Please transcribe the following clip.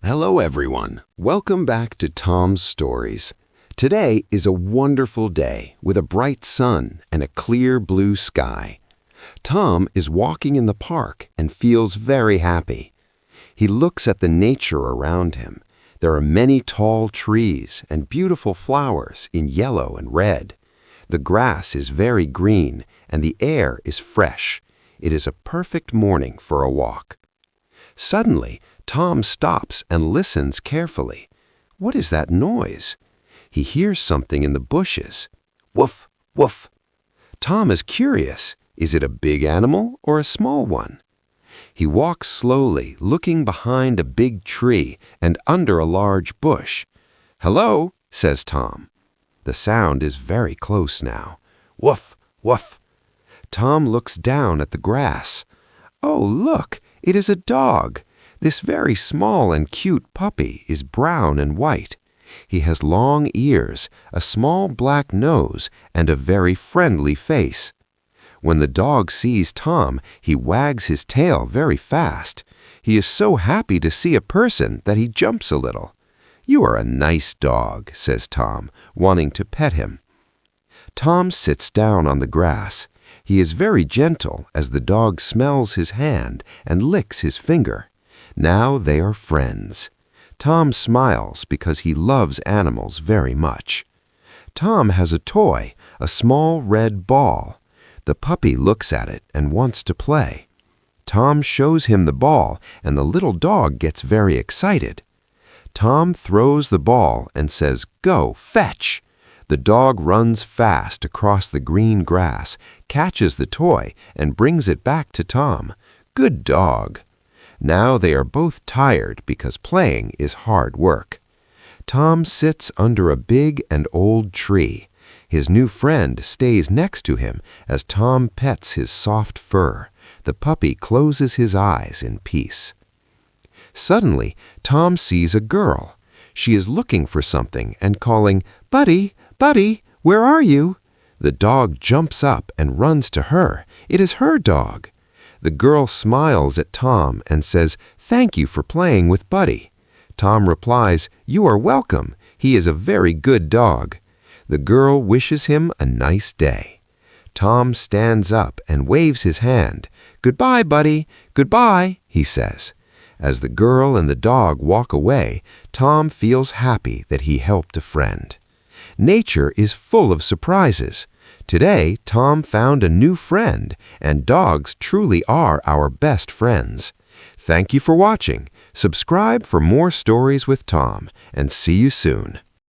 Hello everyone. Welcome back to Tom's Stories. Today is a wonderful day with a bright sun and a clear blue sky. Tom is walking in the park and feels very happy. He looks at the nature around him. There are many tall trees and beautiful flowers in yellow and red. The grass is very green and the air is fresh. It is a perfect morning for a walk. Suddenly, Tom stops and listens carefully. What is that noise? He hears something in the bushes. Woof, woof. Tom is curious. Is it a big animal or a small one? He walks slowly, looking behind a big tree and under a large bush. "Hello," says Tom. The sound is very close now. Woof, woof. Tom looks down at the grass. Oh, look, it is a dog. This very small and cute puppy is brown and white. He has long ears, a small black nose, and a very friendly face. When the dog sees Tom, he wags his tail very fast. He is so happy to see a person that he jumps a little. "You are a nice dog," says Tom, wanting to pet him. Tom sits down on the grass. He is very gentle as the dog smells his hand and licks his finger. Now they are friends. Tom smiles because he loves animals very much. Tom has a toy, a small red ball. The puppy looks at it and wants to play. Tom shows him the ball and the little dog gets very excited. Tom throws the ball and says, "Go, fetch!" The dog runs fast across the green grass, catches the toy, and brings it back to Tom. Good dog. Now they are both tired because playing is hard work. Tom sits under a big and old tree. His new friend stays next to him as Tom pets his soft fur. The puppy closes his eyes in peace. Suddenly, Tom sees a girl. She is looking for something and calling, "Buddy, Buddy, where are you?" The dog jumps up and runs to her. It is her dog. The girl smiles at Tom and says, "Thank you for playing with Buddy." Tom replies, "You are welcome. He is a very good dog." The girl wishes him a nice day. Tom stands up and waves his hand. "Goodbye, Buddy. Goodbye," he says. As the girl and the dog walk away, Tom feels happy that he helped a friend. Nature is full of surprises. Today, Tom found a new friend, and dogs truly are our best friends. Thank you for watching. Subscribe for more stories with Tom, and see you soon.